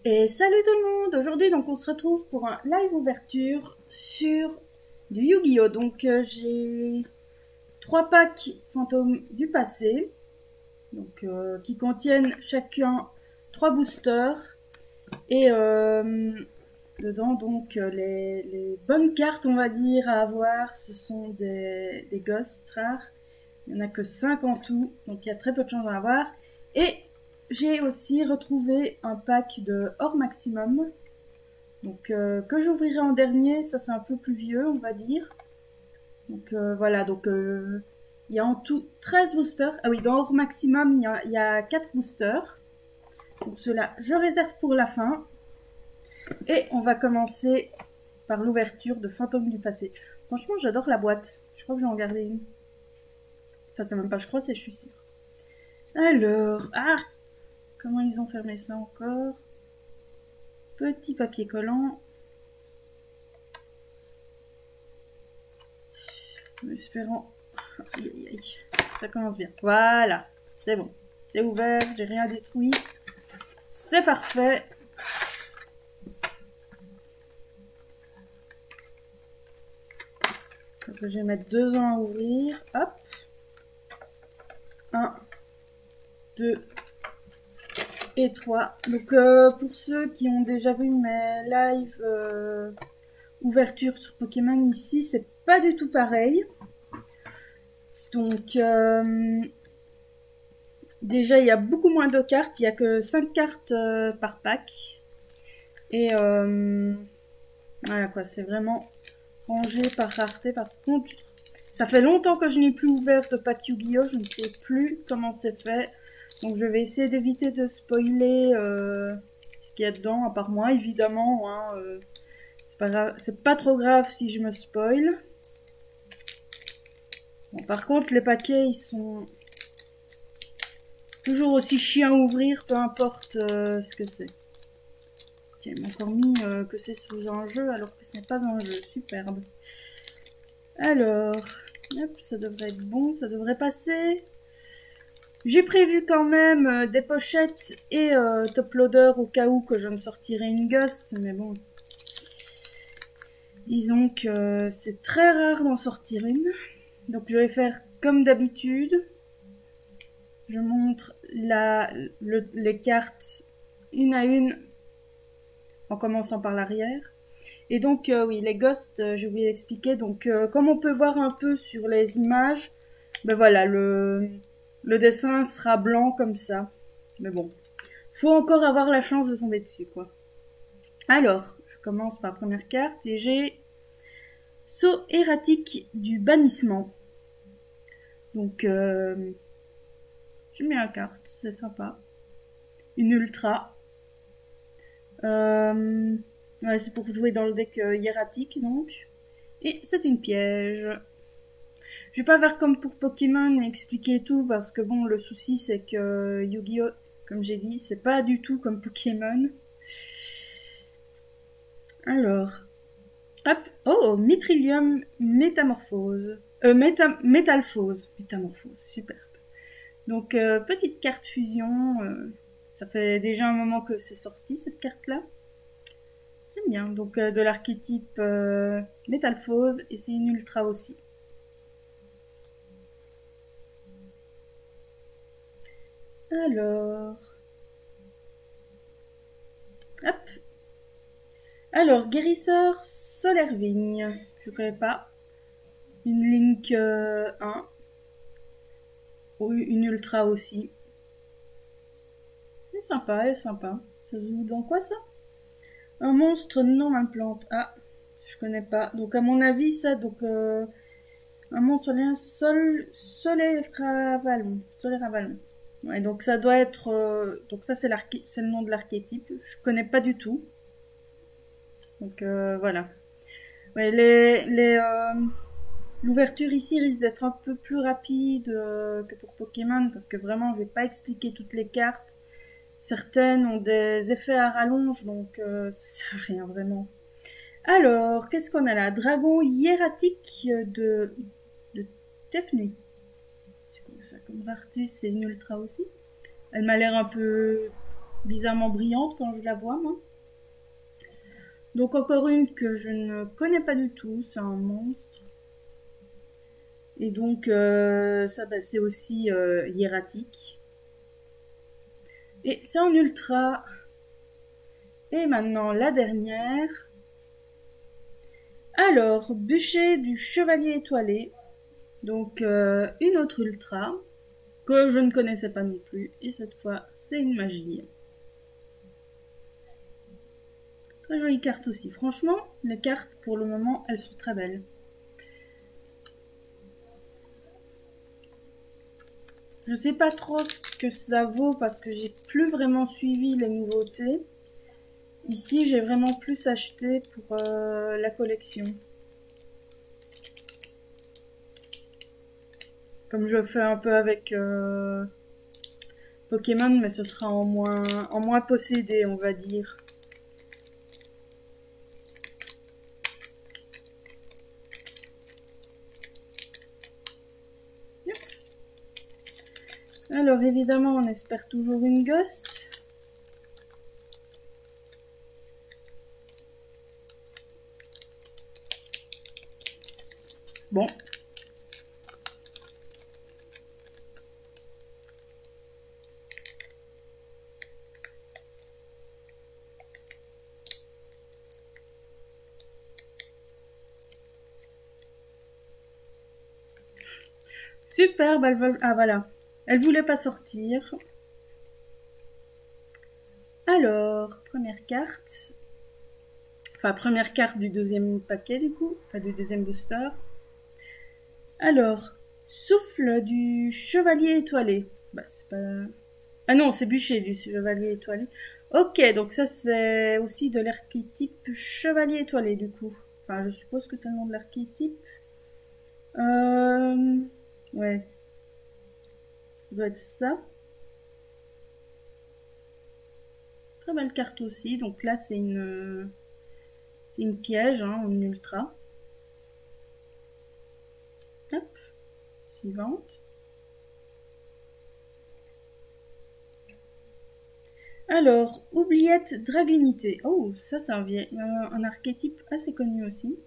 Et salut tout le monde. Aujourd'hui donc on se retrouve pour un live ouverture sur du Yu-Gi-Oh! Donc j'ai 3 packs fantômes du passé, donc qui contiennent chacun 3 boosters et dedans donc les bonnes cartes on va dire à avoir, ce sont des ghosts rares. Il n'y en a que 5 en tout, donc il y a très peu de chances d'en avoir. Et j'ai aussi retrouvé un pack de hors maximum, donc que j'ouvrirai en dernier. Ça c'est un peu plus vieux on va dire. Donc voilà, donc il y a en tout 13 boosters. Ah oui, dans hors maximum il y a 4 boosters. Donc ceux-là je réserve pour la fin. Et on va commencer par l'ouverture de Fantômes du passé. Franchement j'adore la boîte, je crois que j'en garder une. Enfin c'est même pas je crois, c'est je suis sûre. Alors, comment ils ont fermé ça encore? Petit papier collant. En espérant... Aïe, aïe, aïe. Ça commence bien. Voilà, c'est bon. C'est ouvert, j'ai rien détruit. C'est parfait. Donc, je vais mettre 2 ans à ouvrir. Hop. 1, 2 et 3. Donc pour ceux qui ont déjà vu mes lives ouverture sur Pokémon, ici c'est pas du tout pareil. Donc déjà il y a beaucoup moins de cartes, il y a que 5 cartes par pack. Et voilà quoi, c'est vraiment rangé par rareté. Par contre, ça fait longtemps que je n'ai plus ouvert de pack Yu-Gi-Oh! Je ne sais plus comment c'est fait. Donc je vais essayer d'éviter de spoiler ce qu'il y a dedans, à part moi évidemment. Hein, c'est pas grave, c'est pas trop grave si je me spoil. Bon, par contre les paquets ils sont toujours aussi chiants à ouvrir, peu importe ce que c'est. Tiens, il m'a encore mis que c'est sous un jeu alors que ce n'est pas un jeu. Superbe. Alors, hop, ça devrait être bon, ça devrait passer. J'ai prévu quand même des pochettes et top loader au cas où que je me sortirais une ghost, mais bon. Disons que c'est très rare d'en sortir une. Donc je vais faire comme d'habitude. Je montre les cartes une à une en commençant par l'arrière. Et donc oui, les ghosts, je vais vous expliquer. Donc comme on peut voir un peu sur les images, ben voilà, le dessin sera blanc comme ça. Mais bon, faut encore avoir la chance de tomber dessus, quoi. Alors, je commence par la première carte et j'ai Saut erratique du bannissement. Donc, j'ai mis la carte, c'est sympa. Une ultra. Ouais, c'est pour jouer dans le deck hiératique, donc. Et c'est une piège. Je vais pas faire comme pour Pokémon et expliquer tout, parce que bon, le souci c'est que Yu-Gi-Oh! Comme j'ai dit, c'est pas du tout comme Pokémon. Alors, hop, oh, Mitrillium métamorphose. Métalphose. Métamorphose, superbe. Donc, petite carte fusion. Ça fait déjà un moment que c'est sorti, cette carte-là. J'aime bien. Donc, de l'archétype Métalphose, et c'est une ultra aussi. Alors... Hop. Alors, guérisseur solaire vigne. Je connais pas. Une Link 1. Ou une ultra aussi. C'est sympa, elle est sympa. Ça se joue dans quoi ça? Un monstre non implante. Ah, je connais pas. Donc à mon avis ça, donc un monstre lien Solaire Avalon. Solaire Avalon. Ouais, donc ça doit être... donc ça c'est le nom de l'archétype. Je connais pas du tout. Donc voilà. Ouais, l'ouverture ici risque d'être un peu plus rapide que pour Pokémon, parce que vraiment je vais pas expliquer toutes les cartes. Certaines ont des effets à rallonge, donc ça sert à rien vraiment. Alors, qu'est-ce qu'on a là? Dragon hiératique de Tefnui. C'est comme ça, comme rareté, c'est une ultra aussi. Elle m'a l'air un peu bizarrement brillante quand je la vois, moi. Donc encore une que je ne connais pas du tout, c'est un monstre. Et donc ça bah, c'est aussi hiératique. Et c'est en ultra. Et maintenant la dernière. Alors, bûcher du chevalier étoilé. Donc une autre ultra que je ne connaissais pas non plus. Et cette fois c'est une magie. Très jolie carte aussi. Franchement, les cartes pour le moment elles sont très belles. Je sais pas trop ce que ça vaut parce que j'ai plus vraiment suivi les nouveautés. Ici, j'ai vraiment plus acheté pour la collection. Comme je fais un peu avec Pokémon, mais ce sera en moins possédé, on va dire. Alors évidemment, on espère toujours une Ghost. Bon. Super, bah, ah voilà. Elle voulait pas sortir. Alors, première carte. Enfin, première carte du deuxième paquet du coup. Enfin, du deuxième booster. Alors, souffle du chevalier étoilé. Bah, c'est pas... Ah non, c'est bûcher du chevalier étoilé. Ok, donc ça c'est aussi de l'archétype chevalier étoilé du coup. Enfin, je suppose que c'est le nom de l'archétype. Ouais. Ça doit être ça. Très belle carte aussi. Donc là, c'est une piège, hein, en ultra. Hop. Suivante. Alors, oubliette dragunité. Oh, ça c'est un archétype assez connu aussi.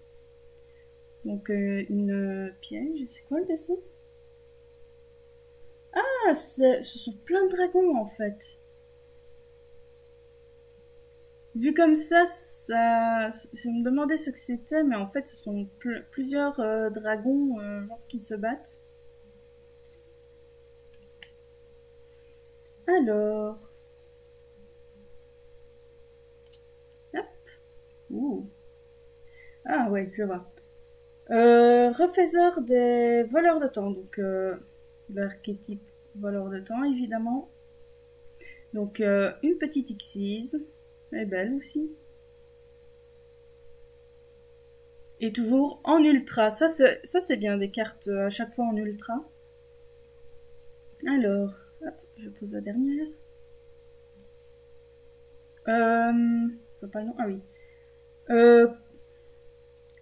Donc une piège. C'est quoi le dessin? Ah, ce sont plein de dragons en fait. Vu comme ça, je me demandais ce que c'était, mais en fait, ce sont plusieurs dragons genre qui se battent. Alors. Hop. Ouh. Ah ouais, je vois. Refaiseur des voleurs de temps. Donc, l'archétype voleur de temps, évidemment. Donc, une petite Xyz. Elle est belle aussi. Et toujours en ultra. Ça, c'est bien des cartes à chaque fois en ultra. Alors, hop, je pose la dernière. Je vois pas le nom. Ah oui.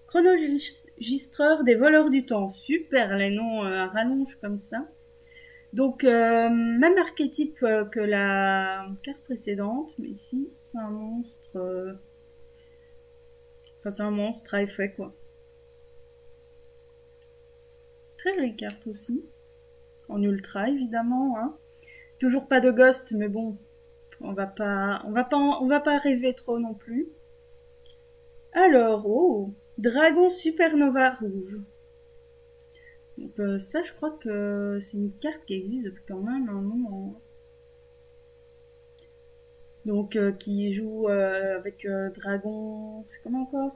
Chronogistreur des voleurs du temps. Super, les noms à rallonge comme ça. Donc, même archétype que la carte précédente, mais ici, c'est un monstre... Enfin, c'est un monstre à effet, quoi. Très jolie carte aussi. En ultra, évidemment. Hein. Toujours pas de ghost, mais bon, on va pas rêver trop non plus. Alors, oh, dragon supernova rouge. Donc ça, je crois que c'est une carte qui existe depuis quand même un moment. Donc qui joue avec dragon... C'est comment encore?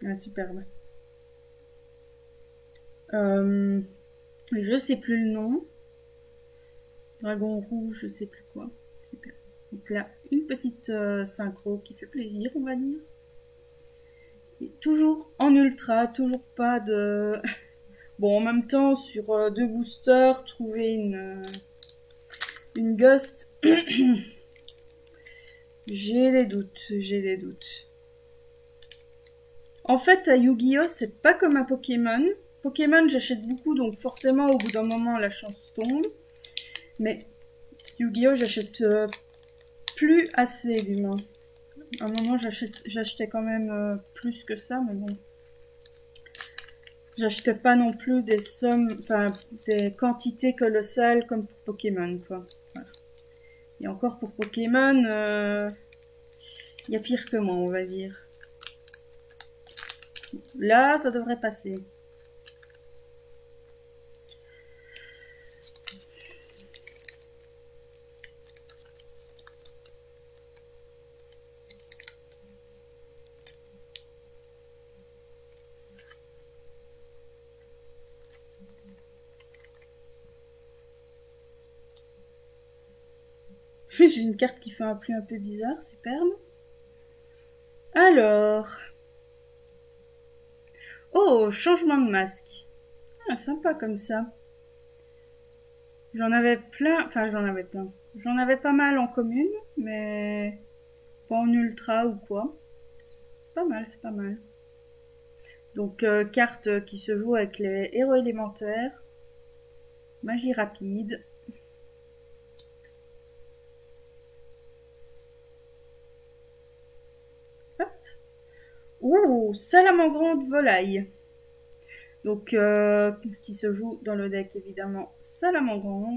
Ah, superbe. Je sais plus le nom. Dragon rouge, je sais plus quoi. Super. Donc là, une petite synchro qui fait plaisir, on va dire. Et toujours en ultra, toujours pas de... Bon, en même temps, sur deux boosters, trouver une ghost, j'ai des doutes. En fait, à Yu-Gi-Oh, c'est pas comme à Pokémon. Pokémon, j'achète beaucoup, donc forcément, au bout d'un moment, la chance tombe. Mais Yu-Gi-Oh, j'achète plus assez d'humains. À un moment, j'achetais quand même plus que ça, mais bon. J'achetais pas non plus des sommes, enfin, des quantités colossales comme pour Pokémon, quoi. Voilà. Et encore pour Pokémon, il y a pire que moi, on va dire. Là, ça devrait passer. J'ai une carte qui fait un pli un peu bizarre, superbe. Alors... Oh, changement de masque. Ah, sympa comme ça. J'en avais plein, enfin j'en avais plein. J'en avais pas mal en commune, mais pas en ultra ou quoi. C'est pas mal, c'est pas mal. Donc carte qui se joue avec les héros élémentaires. Magie rapide. Hop. Ouh, salamandre volaille. Donc qui se joue dans le deck évidemment salamandre.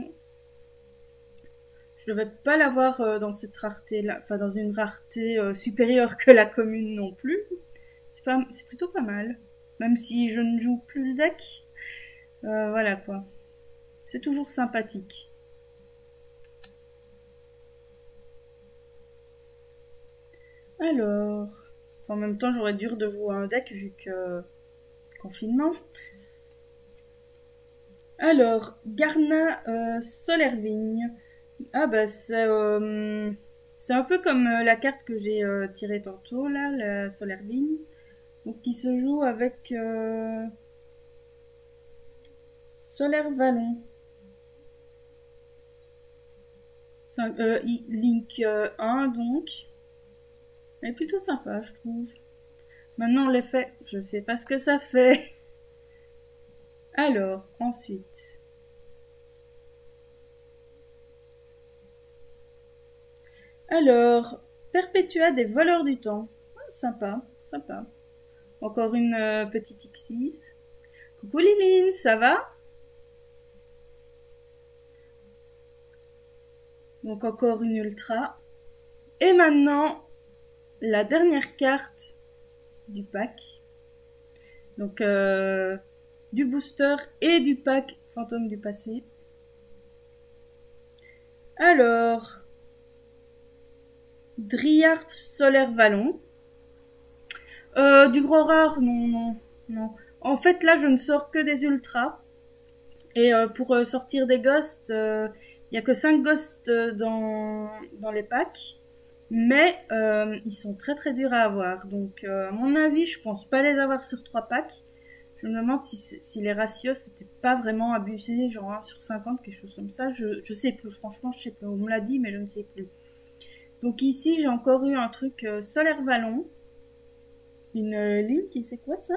Je ne devais pas l'avoir dans cette rareté-là, enfin dans une rareté supérieure que la commune non plus. C'est plutôt pas mal. Même si je ne joue plus le deck. Voilà quoi. C'est toujours sympathique. Alors... Enfin, en même temps, j'aurais dur de jouer un deck vu que... Confinement. Alors, Garna Solervigne. Ah bah c'est un peu comme la carte que j'ai tirée tantôt là, la Solervigne. Donc qui se joue avec Solaire Vallon. Link 1 donc. Elle est plutôt sympa je trouve. Maintenant l'effet, je sais pas ce que ça fait. Alors, ensuite. Alors, Perpétua des voleurs du temps. Ah, sympa, sympa. Encore une petite X6. Coucou Liline, ça va? Donc encore une ultra. Et maintenant, la dernière carte du pack. Donc du booster et du pack fantôme du passé. Alors, Dryarp Solaire Vallon. Du gros rare, non. En fait, là, je ne sors que des ultras. Et pour sortir des ghosts, il n'y a que 5 ghosts dans les packs. Mais ils sont très très durs à avoir. Donc, à mon avis, je pense pas les avoir sur 3 packs. Je me demande si les ratios, c'était pas vraiment abusé, genre 1 sur 50, quelque chose comme ça. Je sais plus, franchement, je sais plus. On me l'a dit, mais je ne sais plus. Donc ici, j'ai encore eu un truc Solaire Vallon. Une ligne, c'est quoi ça?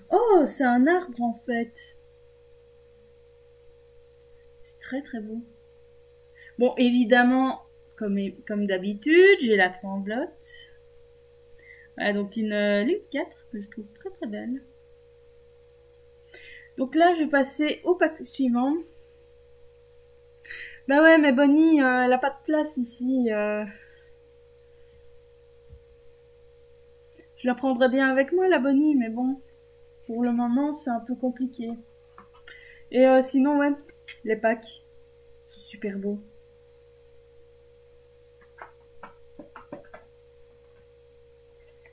Oh, c'est un arbre en fait. C'est très très beau. Bon, évidemment, comme d'habitude, j'ai la tremblote. Voilà, donc une ligne 4 que je trouve très très belle. Donc là, je vais passer au pack suivant. Bah ouais, mais Bonnie, elle a pas de place ici. Je la prendrais bien avec moi, la Bonnie, mais bon, pour le moment, c'est un peu compliqué. Et sinon, ouais, les packs sont super beaux.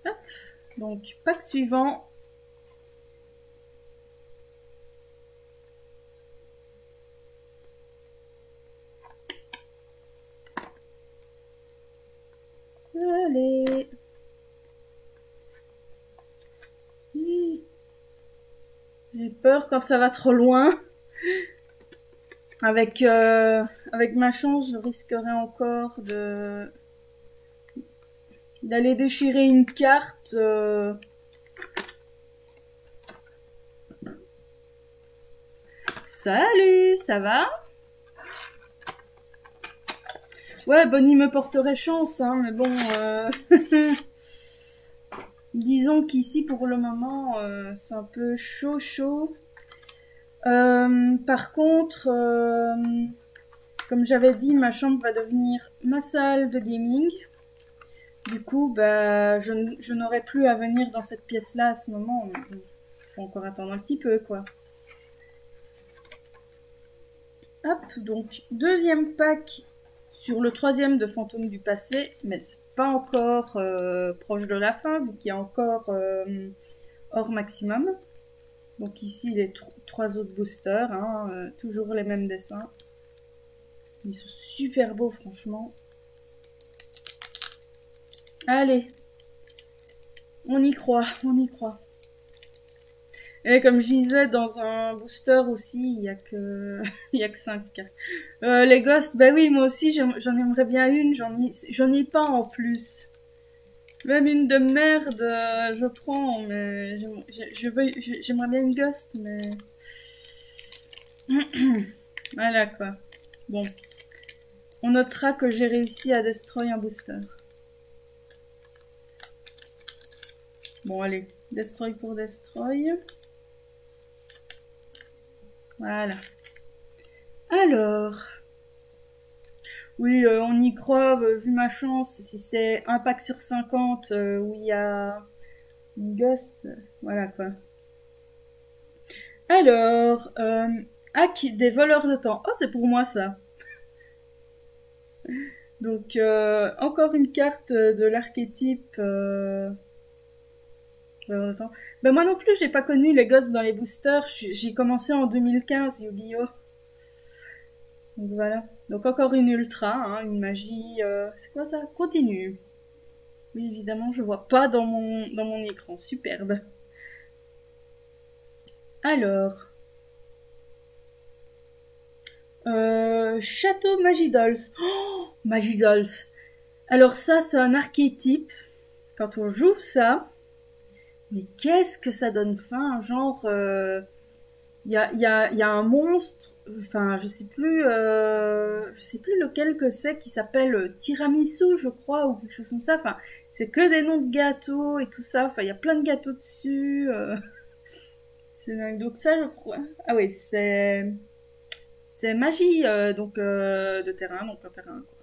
Hop, donc pack suivant. Allez. J'ai peur quand ça va trop loin. Avec ma chance, je risquerais encore d'aller déchirer une carte. Salut, ça va? Ouais, Bonnie me porterait chance, hein, mais bon... Disons qu'ici, pour le moment, c'est un peu chaud. Par contre, comme j'avais dit, ma chambre va devenir ma salle de gaming. Du coup, bah, je n'aurai plus à venir dans cette pièce-là à ce moment. Il faut encore attendre un petit peu, quoi. Hop, donc, deuxième pack sur le troisième de Fantômes du passé, mais c'est pas encore proche de la fin, vu qu'il y a encore hors maximum. Donc ici, les trois autres boosters, hein, toujours les mêmes dessins. Ils sont super beaux, franchement. Allez, on y croit, on y croit. Et comme je disais, dans un booster aussi, il y a que 5 cartes. Les ghosts, bah oui, moi aussi, j'en aimerais bien une, j'en ai pas en plus. Même une de merde, je prends, mais j'aimerais bien une ghost, mais... Voilà, quoi. Bon. On notera que j'ai réussi à destroy un booster. Bon, allez. Destroy pour destroy. Voilà. Alors. Oui, on y croit, vu ma chance. Si c'est un pack sur 50 où il y a une ghost, voilà quoi. Alors, hack des voleurs de temps. Oh, c'est pour moi ça. Donc, encore une carte de l'archétype voleur de temps. Ben moi non plus, j'ai pas connu les ghosts dans les boosters. J'ai commencé en 2015, Yu-Gi-Oh! Donc voilà. Donc encore une ultra, hein, une magie. C'est quoi ça? Continue. Oui, évidemment, je vois pas dans mon écran. Superbe. Alors. Château Magidolls. Oh, Magidolls. Alors ça, c'est un archétype. Quand on joue ça, mais qu'est-ce que ça donne faim? Genre, il y a un monstre, enfin, je sais plus lequel que c'est, qui s'appelle Tiramisu, je crois, ou quelque chose comme ça. Enfin, c'est que des noms de gâteaux et tout ça. Enfin, il y a plein de gâteaux dessus. C'est dingue. Donc ça, je crois. Ah oui, c'est magie, donc de terrain, donc un terrain, quoi.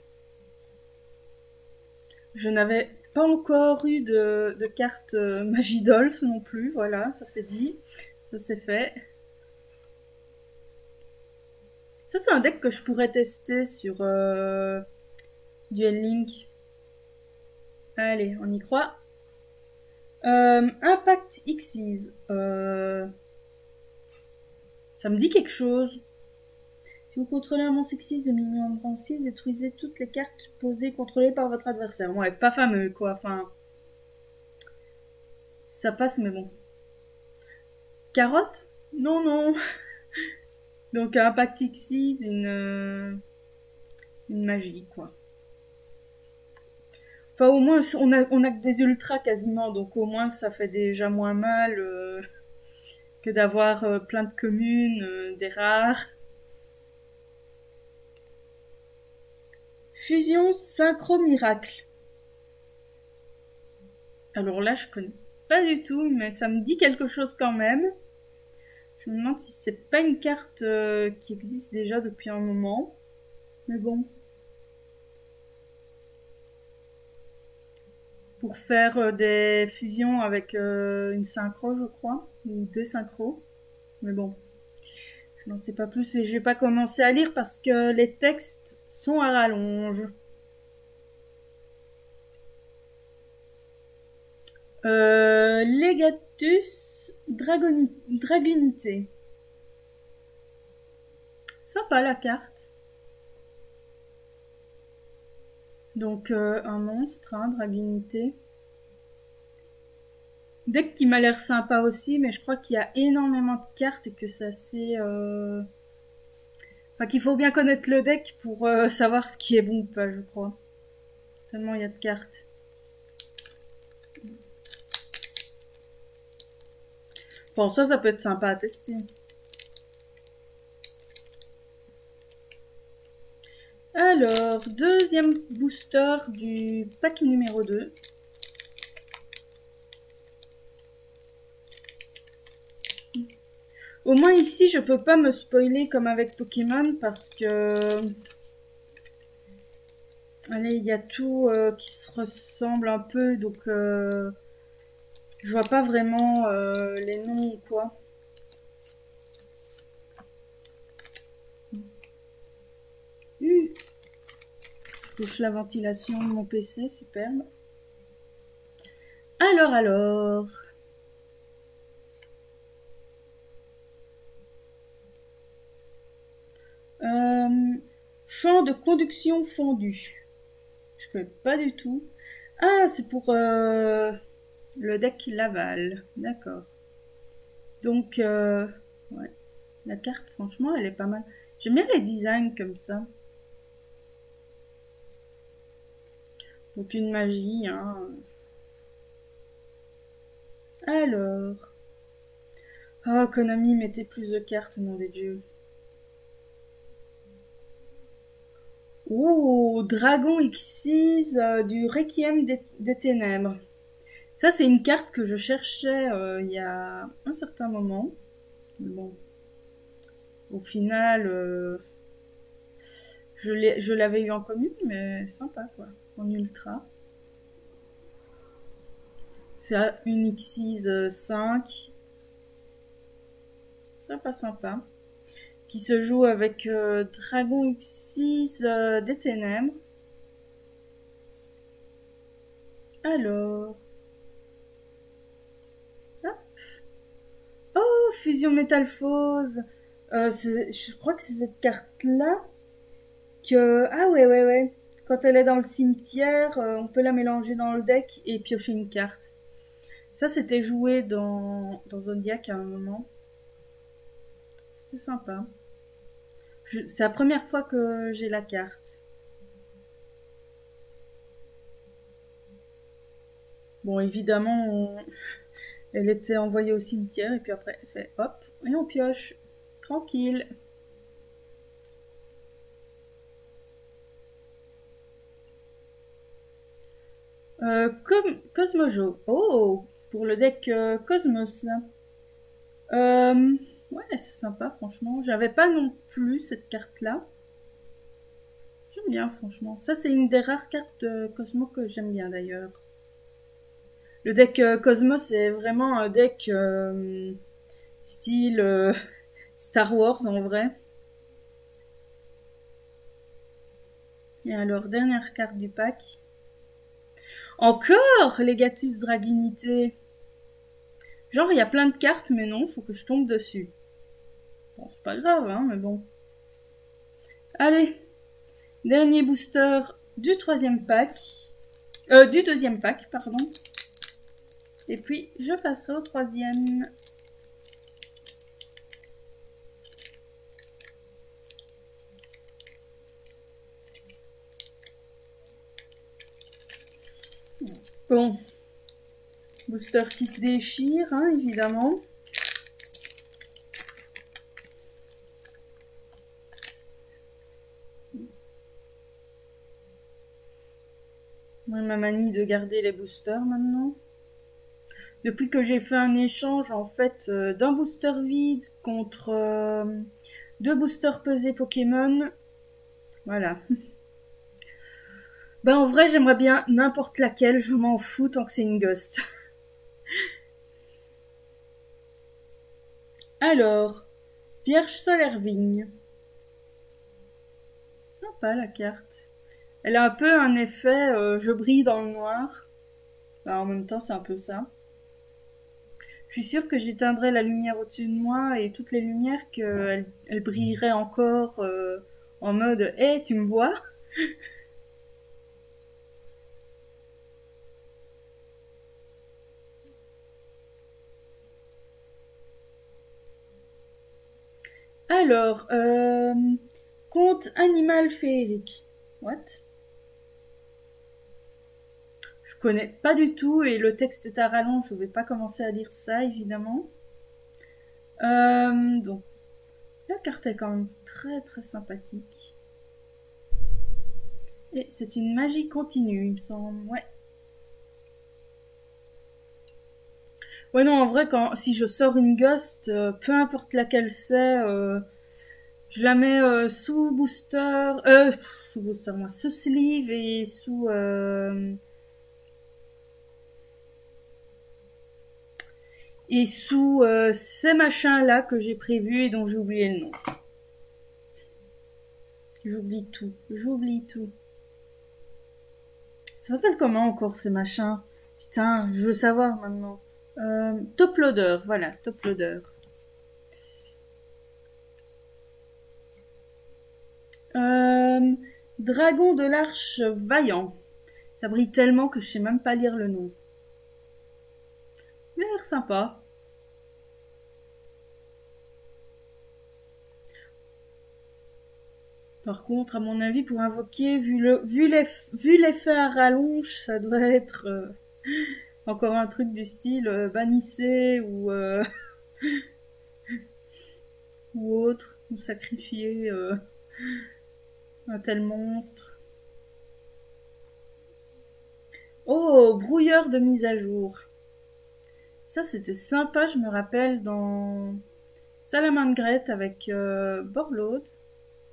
Je n'avais pas encore eu de carte Magidolls non plus, voilà, ça c'est dit, ça c'est fait. Ça c'est un deck que je pourrais tester sur Duel Link. Allez, on y croit. Impact Xyz. Ça me dit quelque chose. Si vous contrôlez un monstre Xyz de minimum rang 6, détruisez toutes les cartes posées contrôlées par votre adversaire. Ouais, pas fameux quoi, enfin... Ça passe mais bon. Carotte? Non, non. Donc Impact Xyz, une magie quoi. Enfin au moins on a que des ultras quasiment, donc au moins ça fait déjà moins mal que d'avoir plein de communes, des rares. Fusion Synchro Miracle. Alors là je connais pas du tout, mais ça me dit quelque chose quand même. Je me demande si c'est pas une carte qui existe déjà depuis un moment. Mais bon. Pour faire des fusions avec une synchro, je crois. Ou des synchros. Mais bon. Je n'en sais pas plus et je vais pas commencer à lire parce que les textes sont à rallonge. Legatus Dragunité. Sympa la carte. Donc un monstre, hein, Dragunité. Deck qui m'a l'air sympa aussi, mais je crois qu'il y a énormément de cartes et que ça c'est... Enfin qu'il faut bien connaître le deck pour savoir ce qui est bon ou pas, je crois. Tellement il y a de cartes. Bon, ça peut être sympa à tester. Alors, deuxième booster du pack numéro 2. Au moins ici, je peux pas me spoiler comme avec Pokémon parce que... Allez, il y a tout qui se ressemble un peu, donc je vois pas vraiment les noms ou quoi. Je touche la ventilation de mon PC, superbe. Alors... champ de conduction fondu. Je connais pas du tout. Ah, c'est pour le deck Laval. D'accord. Donc, ouais. La carte, franchement, elle est pas mal. J'aime bien les designs comme ça. Donc, une magie, hein. Alors. Oh, Konami, mettez plus de cartes, nom des dieux. Oh, Dragon X6 du Requiem des Ténèbres. Ça, c'est une carte que je cherchais il y a un certain moment. Bon. Au final, je l'avais eu en commune, mais sympa, quoi. En ultra. C'est une X6 5. Sympa, sympa. Qui se joue avec Dragon X6 des Ténèbres. Alors. Hop. Oh, Fusion Métalphose. Je crois que c'est cette carte-là que... Ah ouais. Quand elle est dans le cimetière, on peut la mélanger dans le deck et piocher une carte. Ça, c'était joué dans Zodiac à un moment. C'était sympa. C'est la première fois que j'ai la carte. Bon, évidemment, elle était envoyée au cimetière et puis après, elle fait hop, et on pioche. Tranquille. Cosmojo. Oh, pour le deck Cosmos. Ouais, c'est sympa, franchement. J'avais pas non plus cette carte-là. J'aime bien, franchement. Ça, c'est une des rares cartes de Cosmo que j'aime bien, d'ailleurs. Le deck Cosmos, c'est vraiment un deck style Star Wars, en vrai. Et alors, dernière carte du pack. Encore Legatus Dragunité. Genre, il y a plein de cartes, mais non, faut que je tombe dessus. Bon, c'est pas grave, hein, mais bon. Allez, dernier booster du troisième pack. Du deuxième pack, pardon. Et puis, je passerai au troisième. Bon. Booster qui se déchire, hein, évidemment. Moi, ma manie de garder les boosters maintenant. Depuis que j'ai fait un échange, en fait, d'un booster vide contre 2 boosters pesés Pokémon. Voilà. Ben, en vrai, j'aimerais bien n'importe laquelle, je m'en fous tant que c'est une Ghost. Alors, Vierge Solaire Vigne. Sympa la carte. Elle a un peu un effet je brille dans le noir. Ben, en même temps, c'est un peu ça. Je suis sûre que j'éteindrai la lumière au-dessus de moi et toutes les lumières qu'elle brillerait encore en mode hey, tu me vois? Alors, conte animal féerique. What? Je connais pas du tout et le texte est à rallonge, je vais pas commencer à lire ça évidemment. Donc, la carte est quand même très très sympathique. Et c'est une magie continue, il me semble. Ouais. Ouais, non, en vrai, si je sors une ghost, peu importe laquelle c'est, je la mets sous booster, sous booster, moi, sous sleeve et sous ces machins-là que j'ai prévus et dont j'ai oublié le nom. J'oublie tout, j'oublie tout. Ça s'appelle comment encore ces machins? Putain, je veux savoir maintenant. Top loader, voilà, top loader. Dragon de l'Arche Vaillant. Ça brille tellement que je sais même pas lire le nom. Il a l'air sympa. Par contre, à mon avis, pour invoquer, vu l'effet à rallonge, ça doit être encore un truc du style bannissez ou autre, ou sacrifier un tel monstre. Oh, brouilleur de mise à jour. Ça, c'était sympa, je me rappelle, dans Salamangreat avec Borlode,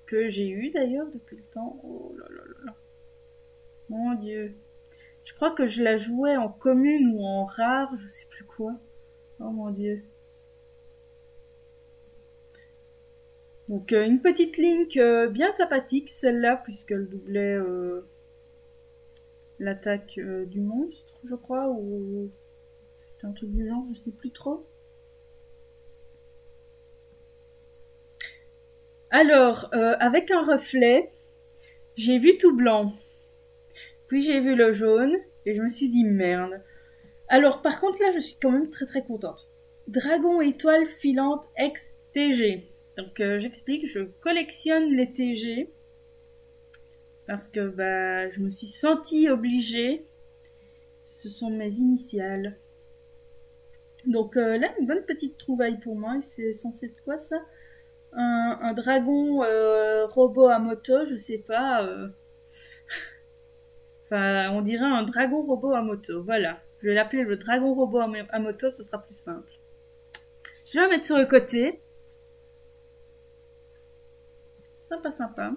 que j'ai eu d'ailleurs depuis le temps. Oh là là là là. Mon Dieu. Je crois que je la jouais en commune ou en rare, je sais plus quoi. Oh mon Dieu. Donc une petite Link bien sympathique, celle-là, puisqu'elle doublait l'attaque du monstre, je crois, ou c'était un truc du genre, je sais plus trop. Alors, avec un reflet, j'ai vu tout blanc. Puis j'ai vu le jaune, et je me suis dit merde. Alors par contre là, je suis quand même très très contente. Dragon étoile filante ex TG. Donc j'explique, je collectionne les TG parce que bah je me suis sentie obligée. Ce sont mes initiales. Donc là, une bonne petite trouvaille pour moi. C'est censé être quoi ça? Un dragon robot à moto, je sais pas. Enfin, on dirait un dragon robot à moto. Voilà. Je vais l'appeler le dragon robot à moto, ce sera plus simple. Je vais la mettre sur le côté. Sympa, sympa.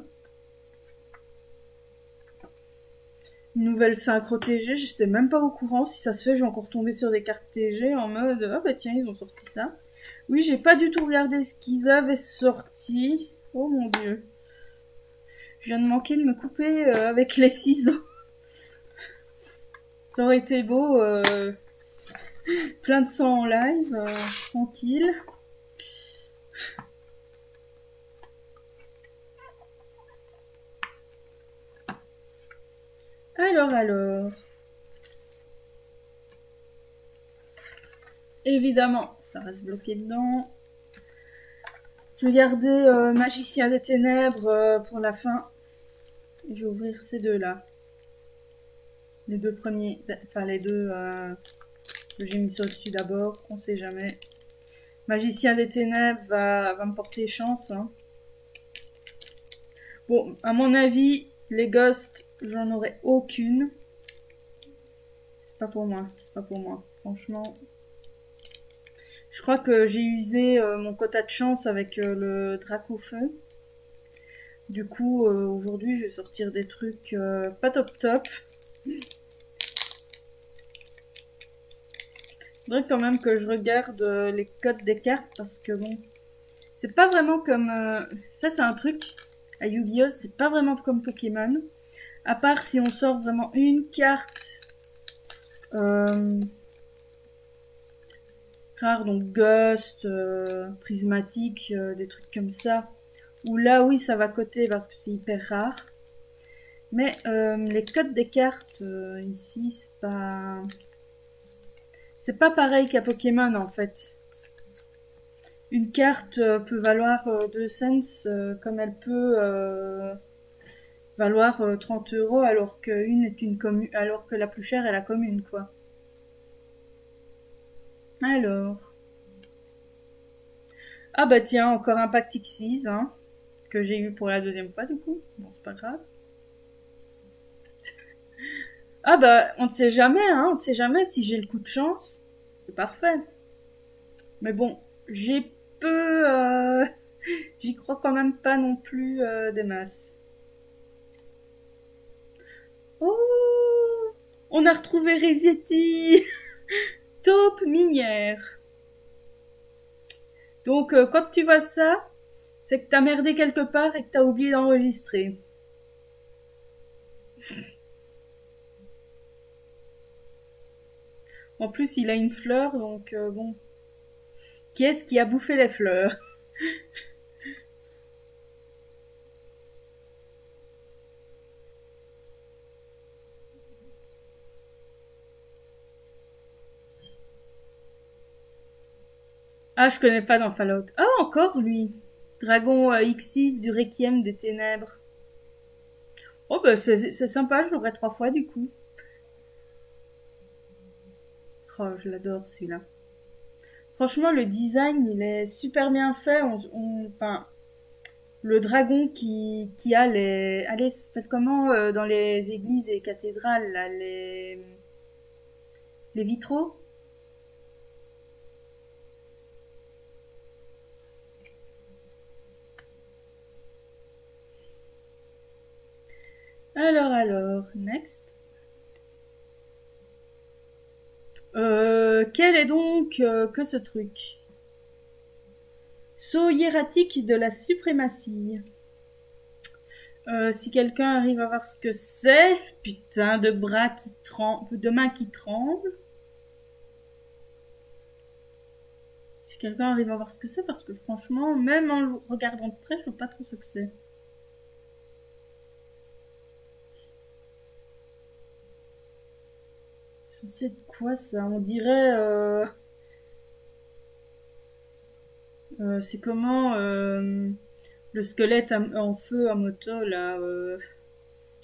Une nouvelle synchro TG, je sais même pas au courant. Si ça se fait, je vais encore tomber sur des cartes TG en mode ah bah tiens, ils ont sorti ça. Oui, j'ai pas du tout regardé ce qu'ils avaient sorti. Oh mon dieu. Je viens de manquer de me couper avec les ciseaux. Ça aurait été beau. Plein de sang en live, tranquille. Alors. Évidemment, ça reste bloqué dedans. Je vais garder Magicien des Ténèbres pour la fin. Et je vais ouvrir ces deux-là. Les deux premiers, enfin les deux que j'ai mis sur le dessus d'abord, on sait jamais. Magicien des Ténèbres va me porter chance. Hein. Bon, à mon avis, les ghosts, j'en aurai aucune. C'est pas pour moi, franchement. Je crois que j'ai usé mon quota de chance avec le drac au feu. Du coup, aujourd'hui, je vais sortir des trucs pas top top. Il faudrait quand même que je regarde les codes des cartes parce que bon, c'est pas vraiment comme... ça, c'est un truc à Yu-Gi-Oh! C'est pas vraiment comme Pokémon. À part si on sort vraiment une carte rare, donc Ghost, Prismatique, des trucs comme ça. Où là, oui, ça va coter parce que c'est hyper rare. Mais les codes des cartes, ici, c'est pas... C'est pas pareil qu'à Pokémon, en fait. Une carte peut valoir 2 cents, comme elle peut valoir 30 € alors qu'une est une commune, alors que la plus chère est la commune, quoi. Alors. Ah bah tiens, encore un pack Tixies, hein, que j'ai eu pour la deuxième fois, du coup. Bon, c'est pas grave. Ah bah, on ne sait jamais, hein, on ne sait jamais si j'ai le coup de chance. C'est parfait. Mais bon, j'ai peu... j'y crois quand même pas non plus des masses. Oh, on a retrouvé Resetti. Taupe minière. Donc, quand tu vois ça, c'est que t'as merdé quelque part et que t'as oublié d'enregistrer. En plus, il a une fleur, donc bon. Qui est-ce qui a bouffé les fleurs? Ah, je connais pas dans Fallout. Ah, encore lui. Dragon X6 du Requiem des Ténèbres. Oh, bah c'est sympa, je l'aurai 3 fois du coup. Oh, je l'adore celui-là. Franchement, le design, il est super bien fait. Enfin, le dragon qui a les... Allez, ça s'appelle comment dans les églises et cathédrales, là, les vitraux? Alors, next. Quel est donc que ce truc? Saut hiératique de la suprématie. Si quelqu'un arrive à voir ce que c'est, putain de bras qui tremblent, de mains qui tremblent. Si quelqu'un arrive à voir ce que c'est, parce que franchement, même en le regardant de près, je vois pas trop ce que c'est. C'est censé être quoi ça? On dirait... c'est comment le squelette en feu à moto là. Je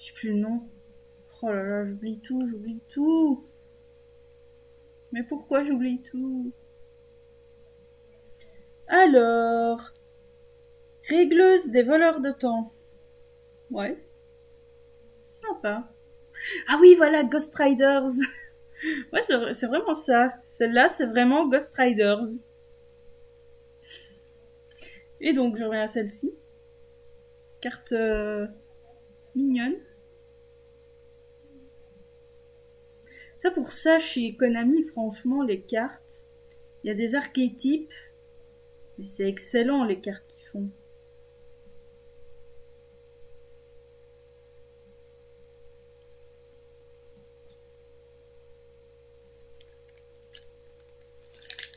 sais plus le nom. Oh là là, j'oublie tout, j'oublie tout. Mais pourquoi j'oublie tout? Alors, régleuse des voleurs de temps. Ouais, sympa. Ah oui, voilà, Ghost Riders. Ouais, c'est vraiment ça. Celle-là, c'est vraiment Ghost Riders. Et donc, je reviens à celle-ci. Carte mignonne. Ça, pour ça, chez Konami, franchement, les cartes, il y a des archétypes. Mais c'est excellent, les cartes qu'ils font.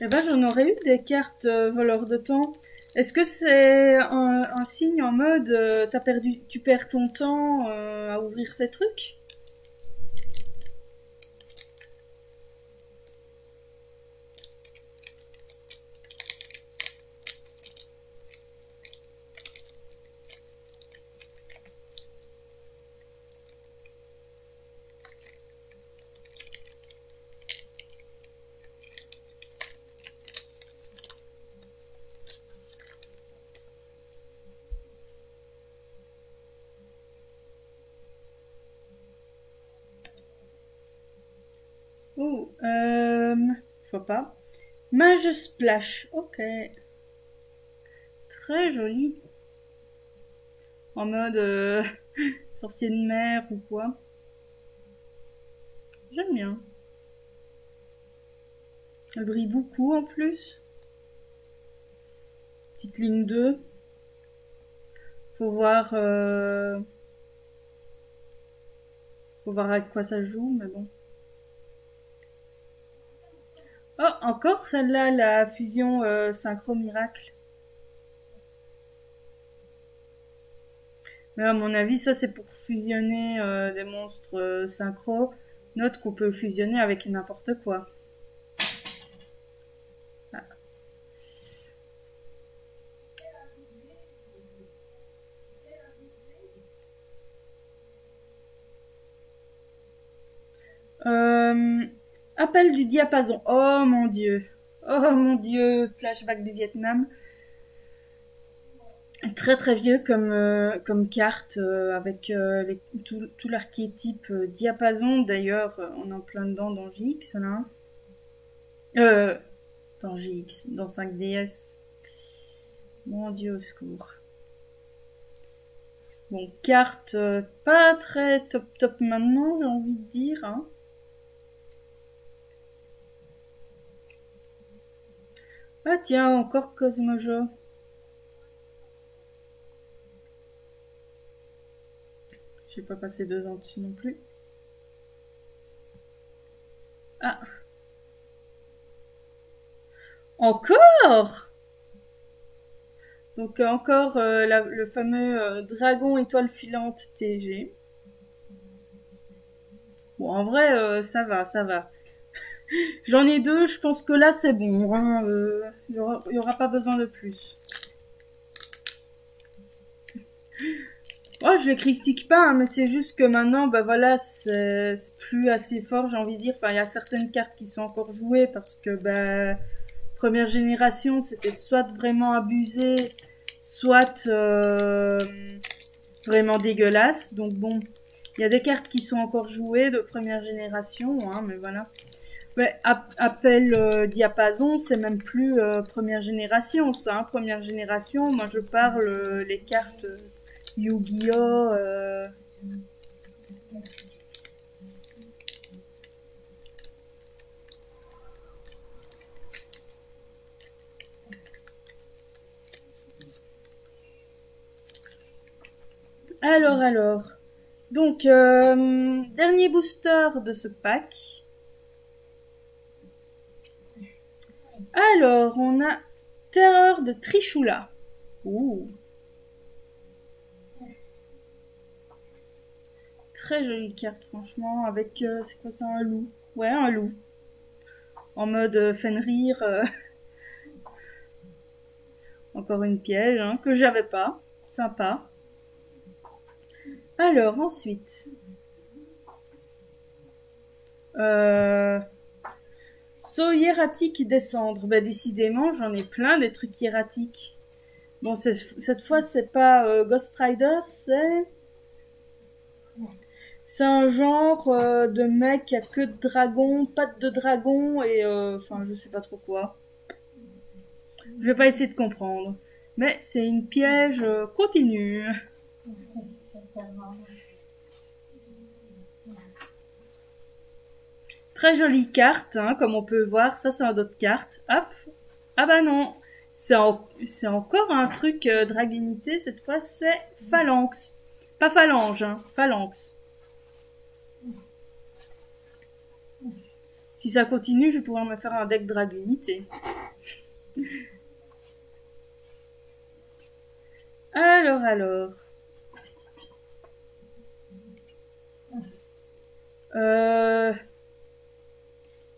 Eh ben, j'en aurais eu des cartes voleurs de temps. Est-ce que c'est un signe en mode tu perds ton temps à ouvrir ces trucs? Oh, je vois pas. Mage Splash, ok. Très joli. En mode sorcier de mer ou quoi. J'aime bien. Elle brille beaucoup en plus. Petite ligne 2. Faut voir, faut voir avec quoi ça joue, mais bon. Oh, encore celle-là, la fusion synchro miracle. Mais à mon avis, ça c'est pour fusionner des monstres synchro. Note qu'on peut fusionner avec n'importe quoi. Ah. Appel du diapason. Oh mon dieu. Oh mon dieu. Flashback du Vietnam. Très très vieux comme carte avec tout l'archétype diapason. D'ailleurs, on est en plein dedans dans JX là. Euh, dans JX, dans 5DS. Mon Dieu, au secours. Bon, carte pas très top maintenant, j'ai envie de dire. Hein. Ah tiens, encore Cosmojo. Je vais pas passer 2 ans dessus non plus. Ah. Encore! Donc encore le fameux dragon étoile filante TG. Bon, en vrai, ça va, ça va. J'en ai 2, je pense que là c'est bon. Hein, y aura pas besoin de plus. Oh, je les critique pas, hein, mais c'est juste que maintenant, bah voilà, c'est plus assez fort, j'ai envie de dire. Enfin, il y a certaines cartes qui sont encore jouées parce que, bah, première génération, c'était soit vraiment abusé, soit vraiment dégueulasse. Donc bon, il y a des cartes qui sont encore jouées de première génération, hein, mais voilà. Ouais, appel diapason, c'est même plus première génération, ça. Hein. Première génération, moi je parle les cartes Yu-Gi-Oh! Alors. Donc, dernier booster de ce pack. Alors, on a Terreur de Trishula. Ouh. Très jolie carte, franchement, avec, c'est quoi ça, un loup? Ouais, un loup. En mode Fenrir. Encore une piège, hein, que j'avais pas. Sympa. Alors, ensuite. So hiératique descendre. Bah, décidément, j'en ai plein des trucs hiératiques. Bon, cette fois, c'est pas Ghost Rider, c'est un genre de mec qui a que de dragon, pattes de dragon et enfin, je sais pas trop quoi. Je vais pas essayer de comprendre. Mais c'est une piège continue. Très jolie carte, hein, comme on peut voir. Ça, c'est un autre carte. Hop. Ah bah non. C'est encore un truc dragunité. Cette fois, c'est Phalanx. Pas Phalange, hein. Phalanx. Si ça continue, je vais pouvoir me faire un deck dragunité. Alors.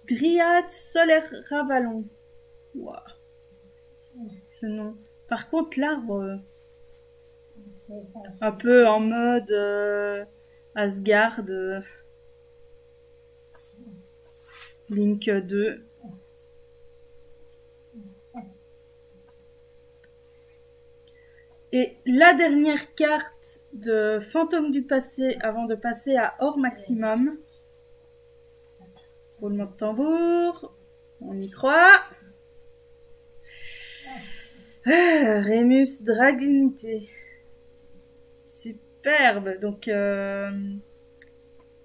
Dryade solaire Ravalon. Wow. Ce nom. Par contre, l'arbre, un peu en mode Asgard, Link 2. Et la dernière carte de Fantôme du passé avant de passer à Or Maximum. Roulement de tambour. On y croit. Rémus Dragunité. Superbe. Donc,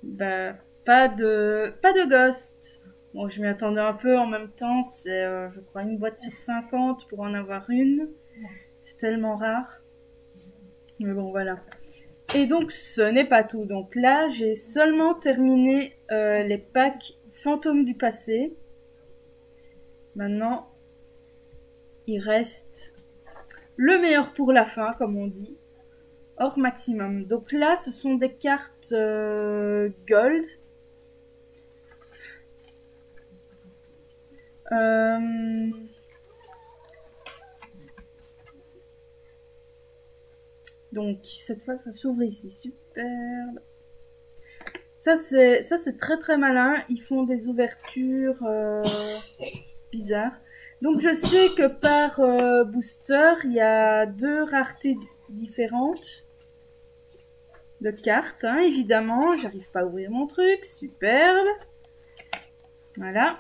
bah, pas de Ghost. Bon, je m'y attendais un peu. En même temps, c'est, je crois, une boîte sur 50 pour en avoir une. C'est tellement rare. Mais bon, voilà. Et donc, ce n'est pas tout. Donc là, j'ai seulement terminé les packs Fantômes du passé. Maintenant, il reste le meilleur pour la fin, comme on dit. Or maximum. Donc là, ce sont des cartes gold. Donc cette fois, ça s'ouvre ici. Superbe. Ça, c'est très très malin. Ils font des ouvertures bizarres. Donc je sais que par booster, il y a 2 raretés différentes de cartes, hein, évidemment. J'arrive pas à ouvrir mon truc, superbe. Voilà.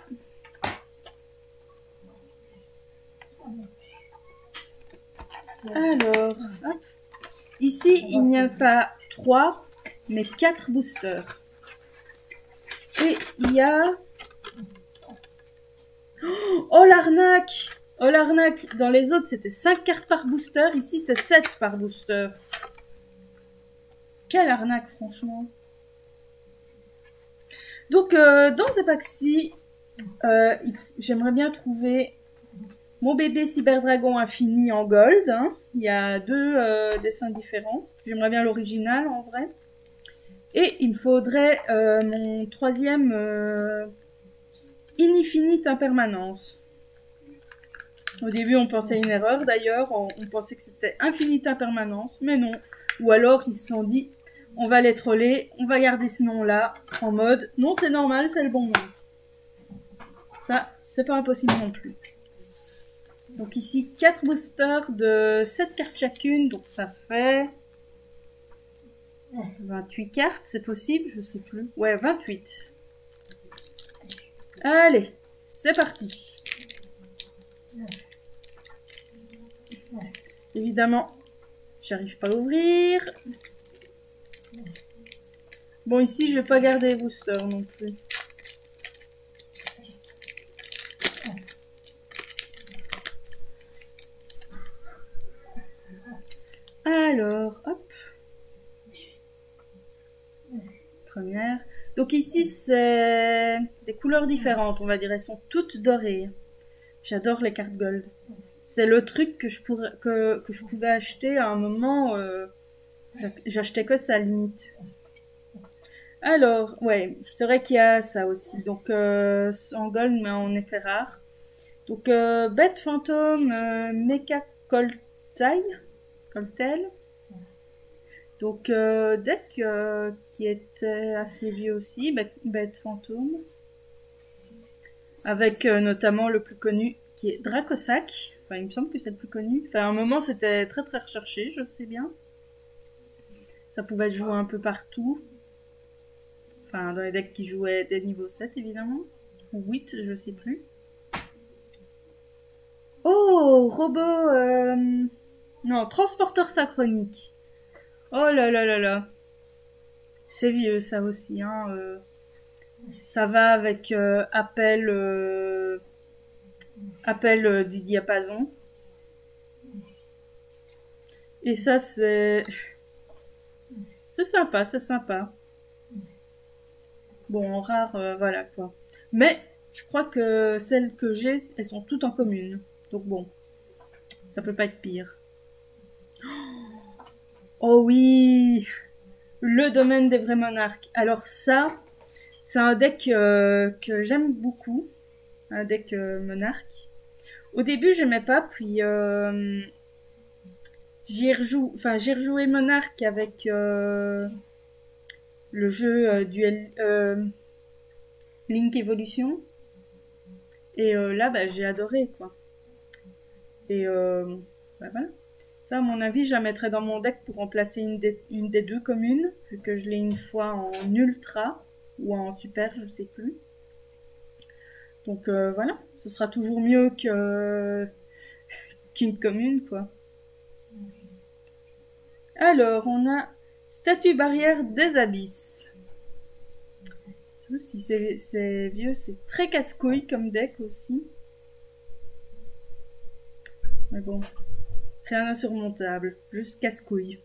Alors, hop. Ici, il n'y a pas 3, mais 4 boosters. Et il y a... Oh l'arnaque! Oh l'arnaque! Dans les autres, c'était 5 cartes par booster. Ici, c'est 7 par booster. Quelle arnaque, franchement. Donc, dans ce pack-ci, j'aimerais bien trouver mon bébé Cyberdragon Infini en gold. Hein. Il y a 2 dessins différents. J'aimerais bien l'original, en vrai. Et il me faudrait mon 3e Infinite Impermanence. Au début, on pensait à une erreur, d'ailleurs. On pensait que c'était Infinite Impermanence, mais non. Ou alors, ils se sont dit, on va les troller, on va garder ce nom-là, en mode, non, c'est normal, c'est le bon nom. Ça, c'est pas impossible non plus. Donc ici, 4 boosters de 7 cartes chacune, donc ça fait 28 cartes, c'est possible, je sais plus. Ouais, 28. Allez, c'est parti. Évidemment, j'arrive pas à ouvrir. Bon, ici, je vais pas garder les boosters non plus. Alors, hop. Première. Donc ici, c'est des couleurs différentes, on va dire. Elles sont toutes dorées. J'adore les cartes gold. C'est le truc que je pouvais acheter à un moment. J'achetais que ça, limite. Alors, ouais, c'est vrai qu'il y a ça aussi. Donc, en gold, mais en effet rare. Donc, bête fantôme, Mecha Coltel. Donc, deck qui était assez vieux aussi, bête fantôme. Avec notamment le plus connu qui est Dracosac. Enfin, il me semble que c'est le plus connu. Enfin, à un moment, c'était très très recherché, je sais bien. Ça pouvait se jouer un peu partout. Enfin, dans les decks qui jouaient des niveaux 7, évidemment. Ou 8, je sais plus. Oh, robot... Non, transporteur synchronique. Oh là là là là. C'est vieux, ça aussi, hein. Ça va avec appel du diapason. Et ça, c'est sympa, c'est sympa. Bon, en rare, voilà quoi. Mais je crois que celles que j'ai, elles sont toutes en commune. Donc bon, ça peut pas être pire. Oh oui, le domaine des vrais monarques. Alors ça, c'est un deck que j'aime beaucoup, un deck monarque. Au début, j'aimais pas, puis j'ai rejoué monarque avec le jeu Duel Link Evolution. Et là, bah, j'ai adoré, quoi. Et bah, voilà. Ça, à mon avis, je la mettrais dans mon deck pour remplacer une des 2 communes, vu que je l'ai une fois en ultra ou en super, je sais plus. Donc voilà, ce sera toujours mieux qu'une commune, quoi. Alors, on a Statue barrière des abysses. Ça aussi, c'est vieux, c'est très casse-couille comme deck aussi. Mais bon, rien d'insurmontable, juste casse-couille.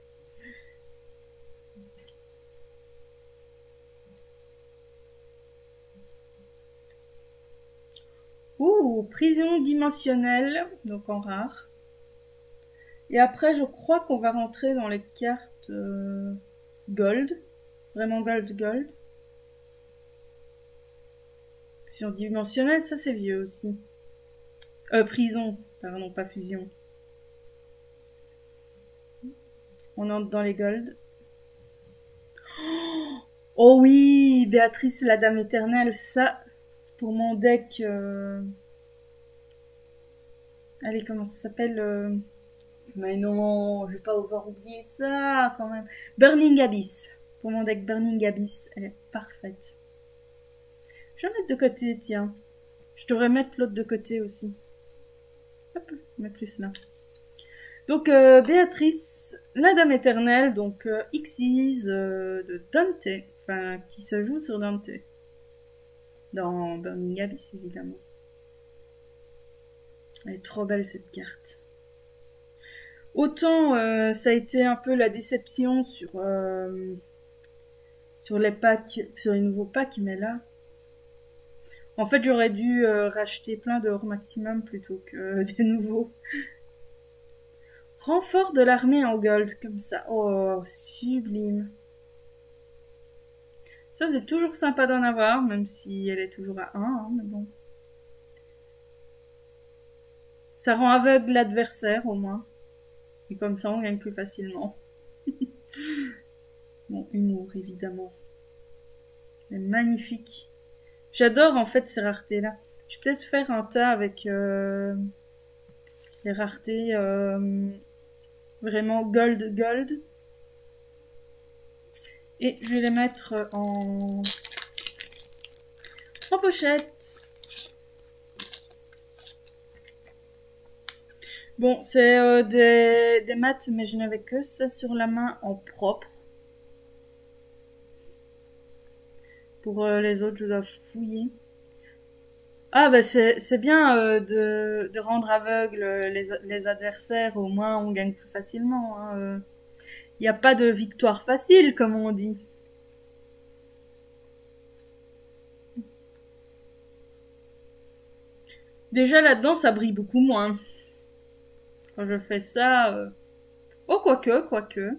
Ouh, prison dimensionnelle, donc en rare. Et après, je crois qu'on va rentrer dans les cartes gold. Vraiment gold. Fusion dimensionnelle, ça c'est vieux aussi. Prison, pardon, pas fusion. On entre dans les gold. Oh oui, Béatrice la Dame Éternelle, ça, pour mon deck Allez, comment ça s'appelle Mais non, je vais pas avoir oublié ça quand même. Burning Abyss. Pour mon deck Burning Abyss, elle est parfaite. Je vais mettre de côté, tiens. Je devrais mettre l'autre de côté aussi. Hop, je mets plus là. Donc, Béatrice, la Dame Éternelle, donc Xyz de Dante, enfin, qui se joue sur Dante. Dans Burning Abyss, évidemment. Elle est trop belle, cette carte. Autant, ça a été un peu la déception sur les packs, sur les nouveaux packs, mais là... En fait, j'aurais dû racheter plein de hors maximum plutôt que des nouveaux. Renfort de l'armée en gold, comme ça. Oh, sublime. Ça, c'est toujours sympa d'en avoir, même si elle est toujours à 1, hein, mais bon. Ça rend aveugle l'adversaire, au moins. Et comme ça, on gagne plus facilement. Bon, humour, évidemment. Elle est magnifique. J'adore, en fait, ces raretés-là. Je vais peut-être faire un tas avec les raretés vraiment gold. Et je vais les mettre en pochette. Bon, c'est des maths, mais je n'avais que ça sur la main en propre. Pour les autres, je dois fouiller. Ah, bah c'est bien de rendre aveugle les adversaires. Au moins, on gagne plus facilement. Hein. Il n'y a pas de victoire facile, comme on dit. Déjà, là-dedans, ça brille beaucoup moins. Quand je fais ça... Oh, quoique.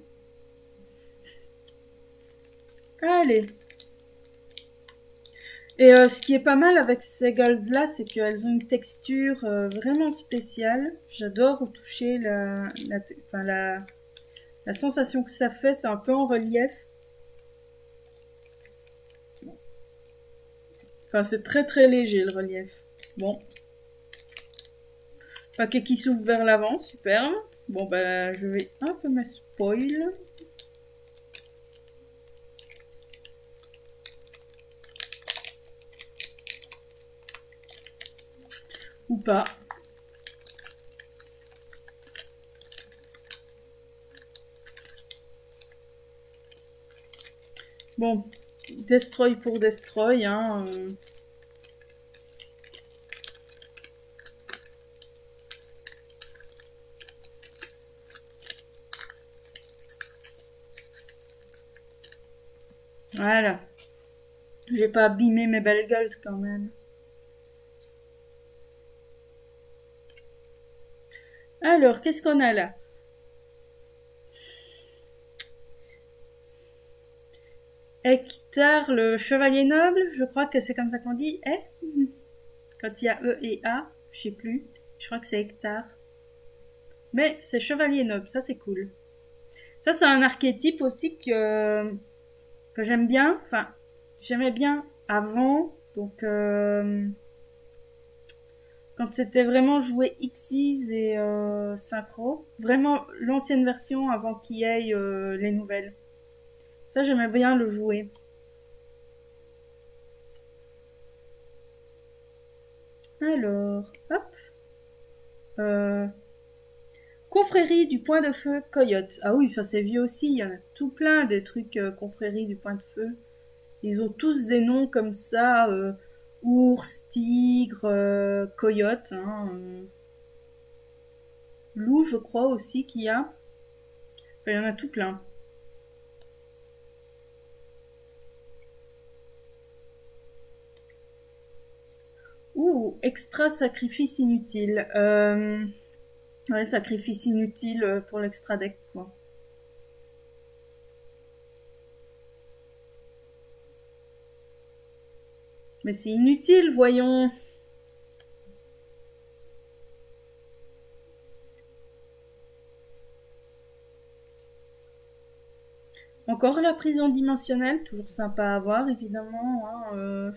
Allez. Et ce qui est pas mal avec ces gold-là, c'est qu'elles ont une texture vraiment spéciale. J'adore toucher la sensation que ça fait. C'est un peu en relief. Enfin, c'est très très léger le relief. Bon. Paquet qui s'ouvre vers l'avant, superbe. Bon, bah, je vais un peu me spoil. Ou pas. Bon, destroy pour destroy, hein. Voilà. J'ai pas abîmé mes belles gold quand même. Alors, qu'est-ce qu'on a là? Hectare, le chevalier noble, je crois que c'est comme ça qu'on dit. Quand il y a E et A, je sais plus. Je crois que c'est Hectare. Mais c'est chevalier noble, ça c'est cool. Ça c'est un archétype aussi que j'aime bien. Enfin, j'aimais bien avant. Donc, quand c'était vraiment joué Xyz et synchro. Vraiment l'ancienne version avant qu'il y ait les nouvelles. Ça, j'aimais bien le jouer. Alors, hop. Confrérie du point de feu Coyote. Ah oui, ça c'est vieux aussi. Il y en a tout plein des trucs confrérie du point de feu. Ils ont tous des noms comme ça. Ours, tigre, coyote. Hein, loup, je crois aussi qu'il y a. Enfin, il y en a tout plein. Ouh, extra sacrifice inutile. Ouais, sacrifice inutile pour l'extra deck, quoi. Mais c'est inutile, voyons. Encore la prison dimensionnelle, toujours sympa à avoir, évidemment. Hein,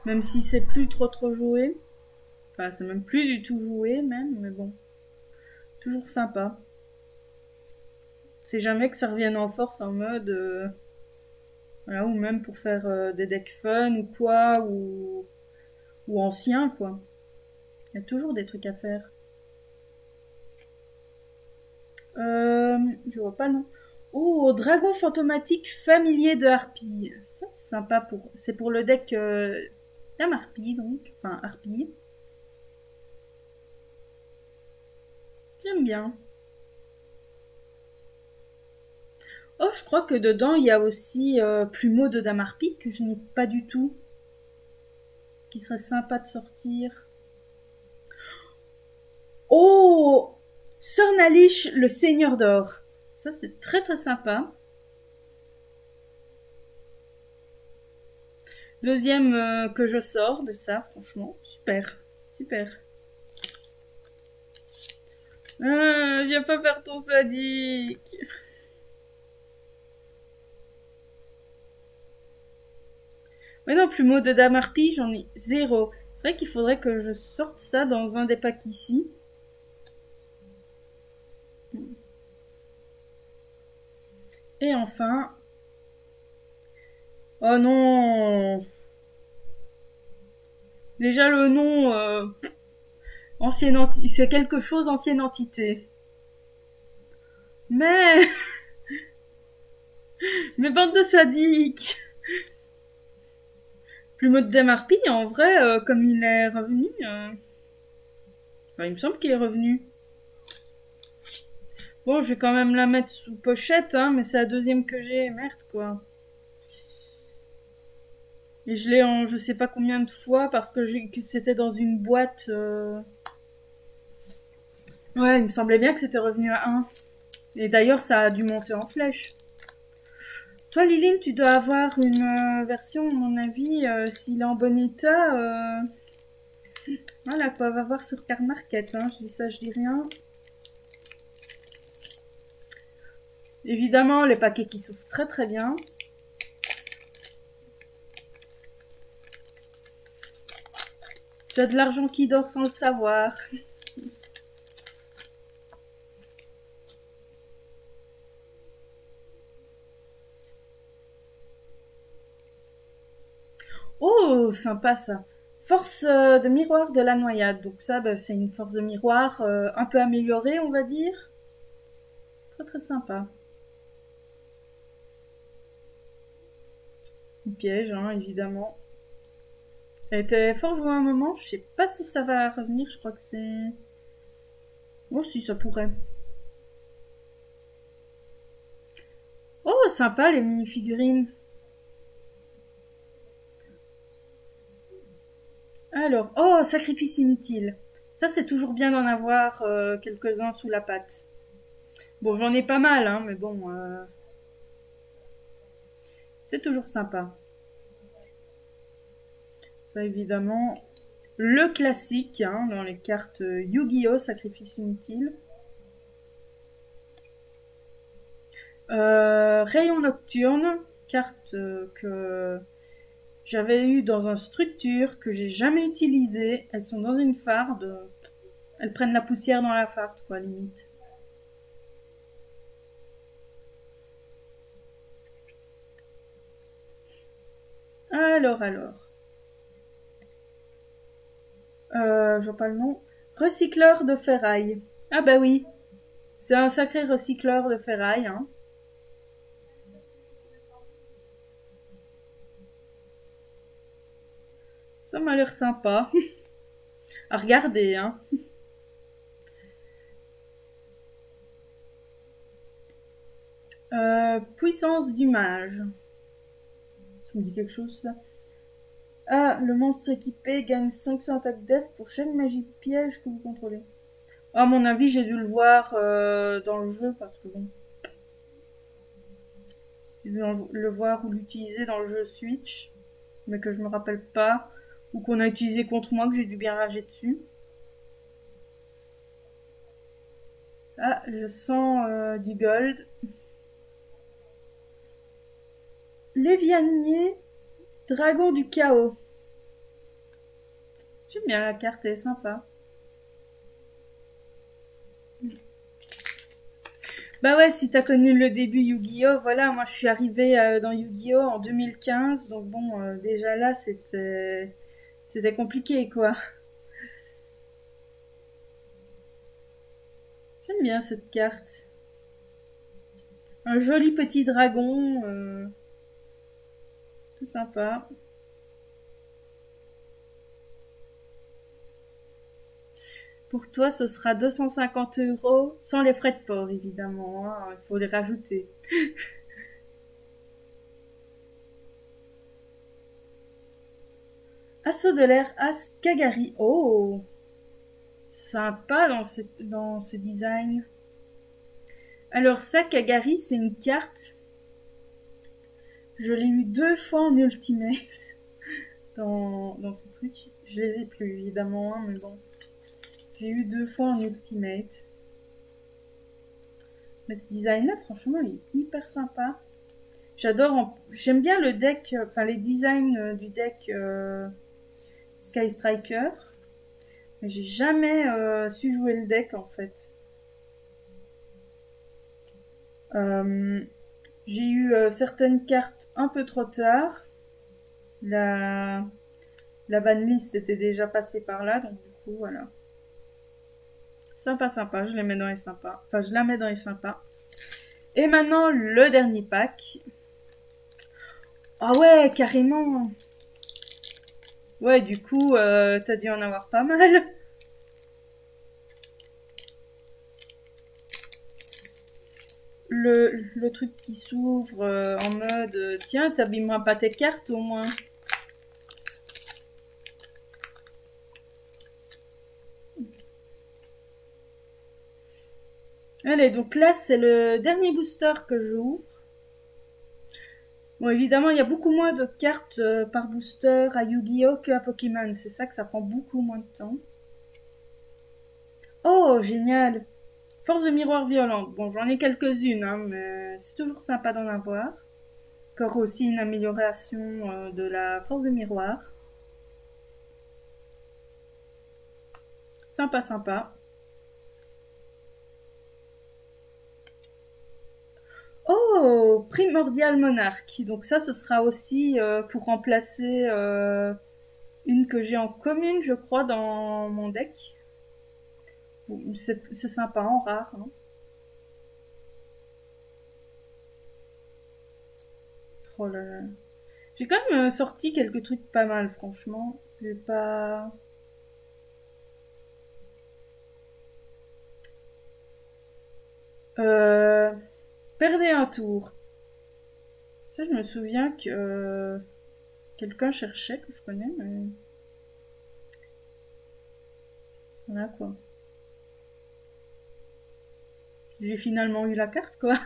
même si c'est plus trop joué. Enfin, c'est même plus du tout joué, même, mais bon. Toujours sympa. C'est jamais que ça revienne en force en mode... voilà, ou même pour faire des decks fun ou quoi, ou anciens, quoi. Il y a toujours des trucs à faire. Je vois pas le nom. Oh, dragon fantomatique familier de harpie. Ça, c'est sympa pour... C'est pour le deck Dame harpie, donc. Enfin, harpie. J'aime bien. Oh, je crois que dedans, il y a aussi Plumeau de Dame harpie, que je n'ai pas du tout. Qui serait sympa de sortir. Oh, Sir Nalish, le Seigneur d'Or. Ça, c'est très très sympa. Deuxième que je sors de ça, franchement. Super. Super. Viens pas faire ton sadique. Mais non, Plumeau de Dame harpie, j'en ai 0. C'est vrai qu'il faudrait que je sorte ça dans un des packs ici. Et enfin... Oh non! Déjà le nom... ancienne entité... C'est quelque chose, ancienne entité. Mais... Mais bande de sadiques! Plumeau de Dame harpie, en vrai, comme il est revenu... Enfin, il me semble qu'il est revenu. Bon, je vais quand même la mettre sous pochette, hein, mais c'est la deuxième que j'ai. Merde, quoi. Et je l'ai en je sais pas combien de fois parce que c'était dans une boîte. Ouais, il me semblait bien que c'était revenu à 1. Et d'ailleurs, ça a dû monter en flèche. Toi, Liline, tu dois avoir une version, à mon avis, s'il est en bon état. Voilà, quoi, va voir sur Card Market. Hein. Je dis ça, je dis rien. Évidemment, les paquets qui s'ouvrent très très bien. Tu as de l'argent qui dort sans le savoir. Oh, sympa ça. Force de miroir de la noyade. Donc ça, bah, c'est une force de miroir un peu améliorée, on va dire. Très très sympa. Une piège, hein, évidemment. Elle était fort jouée à un moment. Je sais pas si ça va revenir. Je crois que c'est... Oh, si, ça pourrait. Oh, sympa les mini-figurines. Alors, oh, sacrifice inutile. Ça, c'est toujours bien d'en avoir quelques-uns sous la patte. Bon, j'en ai pas mal, hein, mais bon... c'est toujours sympa. Ça, évidemment, le classique, hein, dans les cartes Yu-Gi-Oh! Sacrifice inutile. Rayon nocturne, carte que j'avais eu dans une structure que j'ai jamais utilisée. Elles sont dans une farde. Elles prennent la poussière dans la farde, quoi, limite. Alors. Je vois pas le nom. Recycleur de ferraille. Ah bah oui. C'est un sacré recycleur de ferraille, hein. Ça m'a l'air sympa. À regarder, hein. Puissance du mage. Ça me dit quelque chose, ça. Ah, le monstre équipé gagne 500 attaques def pour chaque magie piège que vous contrôlez. À mon avis, j'ai dû le voir dans le jeu parce que bon. J'ai dû le voir ou l'utiliser dans le jeu Switch, mais que je me rappelle pas. Ou qu'on a utilisé contre moi, que j'ai dû bien rager dessus. Ah, je sens du gold. Lévianier, dragon du chaos. J'aime bien la carte, elle est sympa. Bah ouais, si t'as connu le début Yu-Gi-Oh, voilà, moi je suis arrivée dans Yu-Gi-Oh en 2015, donc bon, déjà là c'était compliqué quoi. J'aime bien cette carte. Un joli petit dragon, tout sympa. Pour toi, ce sera 250 € sans les frais de port, évidemment. Hein, il faut les rajouter. Assaut de l'air, As Kagari. Oh, sympa dans ce design. Alors ça, Kagari, c'est une carte. Je l'ai eu 2 fois en Ultimate dans ce truc. Je les ai plus, évidemment, hein, mais bon. J'ai eu 2 fois en Ultimate. Mais ce design-là, franchement, il est hyper sympa. J'aime bien le deck, enfin les designs du deck Sky Striker. Mais j'ai jamais su jouer le deck, en fait. J'ai eu certaines cartes un peu trop tard. La banlist était déjà passée par là, donc du coup, voilà. Sympa, sympa, je les mets dans les sympas. Enfin, je la mets dans les sympas. Et maintenant, le dernier pack. Ah ouais, carrément. Ouais, du coup, t'as dû en avoir pas mal. Le truc qui s'ouvre en mode tiens, t'abîmeras pas tes cartes au moins. Allez, donc là, c'est le dernier booster que j'ouvre. Bon, évidemment, il y a beaucoup moins de cartes par booster à Yu-Gi-Oh! Que à Pokémon. C'est ça que ça prend beaucoup moins de temps. Oh, génial! Force de miroir violente. Bon, j'en ai quelques-unes, hein, mais c'est toujours sympa d'en avoir. Encore aussi une amélioration de la force de miroir. Sympa, sympa. Oh, Primordial Monarch. Donc ça, ce sera aussi pour remplacer une que j'ai en commune, je crois, dans mon deck. Bon, c'est sympa en rare. Hein. Oh là là. J'ai quand même sorti quelques trucs pas mal, franchement. J'ai pas... Perdez un tour. Ça, je me souviens que quelqu'un cherchait, que je connais, mais... Voilà, quoi. J'ai finalement eu la carte, quoi.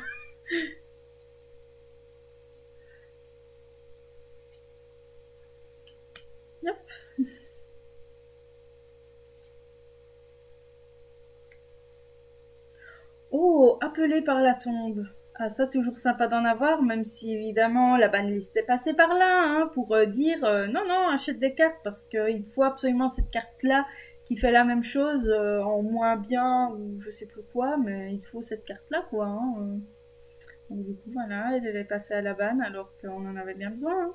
Yep. Oh, appelé par la tombe. Ah, ça, toujours sympa d'en avoir, même si évidemment la banlist est passée par là, hein, pour dire non, non, achète des cartes parce qu'il faut absolument cette carte-là qui fait la même chose en moins bien ou je sais plus quoi, mais il faut cette carte-là, quoi. Hein. Donc, du coup, voilà, elle est passée à la banne alors qu'on en avait bien besoin. Hein.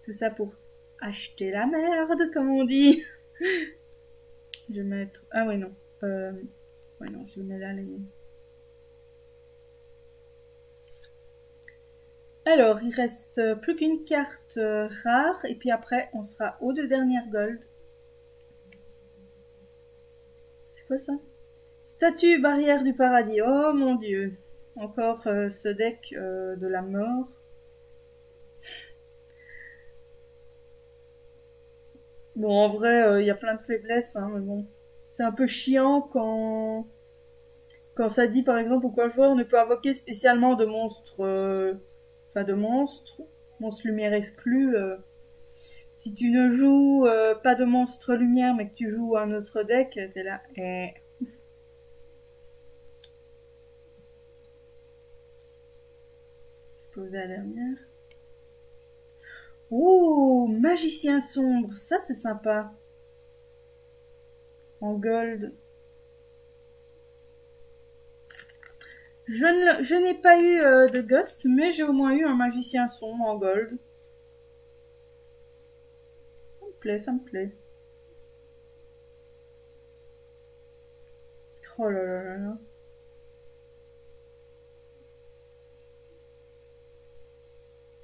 Tout ça pour acheter la merde, comme on dit. Je vais mettre. Ah, ouais, non. Ouais, non, je mets là les. Alors, il reste plus qu'une carte rare, et puis après, on sera aux 2 dernières gold. C'est quoi ça? Statue barrière du paradis. Oh mon dieu. Encore ce deck de la mort. Bon, en vrai, il y a plein de faiblesses, hein, mais bon. C'est un peu chiant quand ça dit, par exemple, aucun joueur ne peut invoquer spécialement de monstres... Enfin, de monstres. Monstres lumière exclus. Si tu ne joues pas de monstre lumière, mais que tu joues un autre deck, t'es là. Je posais la dernière. Oh, magicien sombre, ça c'est sympa. en gold. Je n'ai pas eu de Ghost, mais j'ai au moins eu un magicien sombre en gold. Ça me plaît, ça me plaît. Oh là là là là.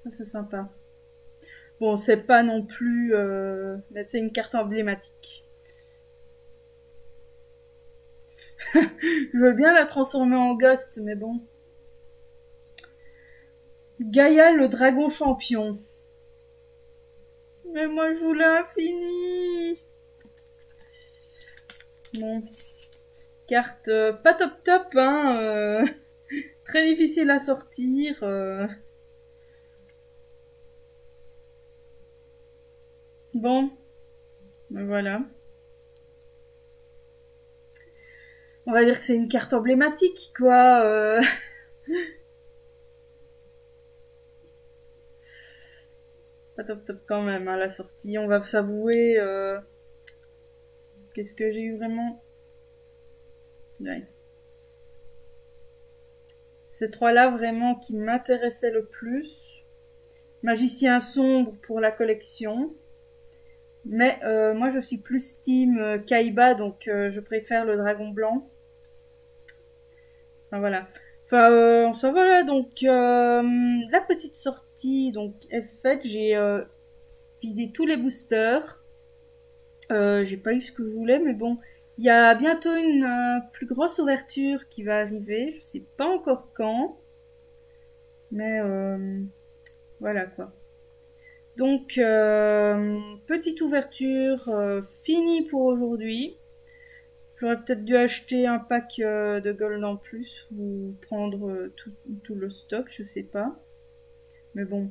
Ça c'est sympa. Bon, c'est pas non plus... mais c'est une carte emblématique. Je veux bien la transformer en Ghost, mais bon. Gaïa, le dragon champion. Mais moi, je voulais infini. Bon. Carte pas top top, hein. Très difficile à sortir. Bon. Ben voilà. On va dire que c'est une carte emblématique, quoi. Pas top top quand même, à la sortie. On va s'avouer. Qu'est-ce que j'ai eu vraiment? Ouais. Ces trois-là vraiment qui m'intéressaient le plus. Magicien sombre pour la collection. Mais moi je suis plus team Kaiba, donc je préfère le dragon blanc. Enfin voilà. Enfin voilà, donc la petite sortie donc est faite. J'ai vidé tous les boosters. J'ai pas eu ce que je voulais, mais bon. Il y a bientôt une plus grosse ouverture qui va arriver. Je sais pas encore quand. Mais voilà quoi. Donc, petite ouverture finie pour aujourd'hui. J'aurais peut-être dû acheter un pack de gold en plus ou prendre tout le stock, je sais pas. Mais bon,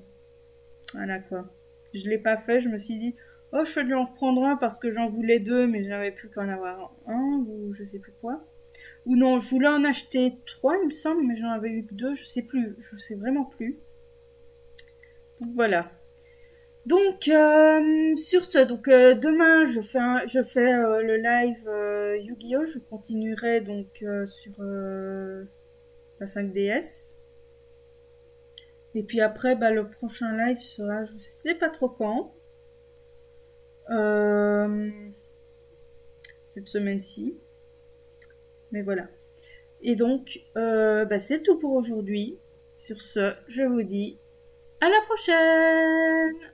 voilà quoi. Je l'ai pas fait, je me suis dit, oh, je vais lui en reprendre un parce que j'en voulais deux, mais je n'avais plus qu'en avoir un ou je sais plus quoi. Ou non, je voulais en acheter 3, il me semble, mais j'en avais eu que 2, je sais plus, je sais vraiment plus. Donc voilà. Donc sur ce, donc demain je fais le live Yu-Gi-Oh! Je continuerai donc sur la 5DS. Et puis après, bah, le prochain live sera, je sais pas trop quand. Cette semaine-ci. Mais voilà. Et donc, bah, c'est tout pour aujourd'hui. Sur ce, je vous dis à la prochaine!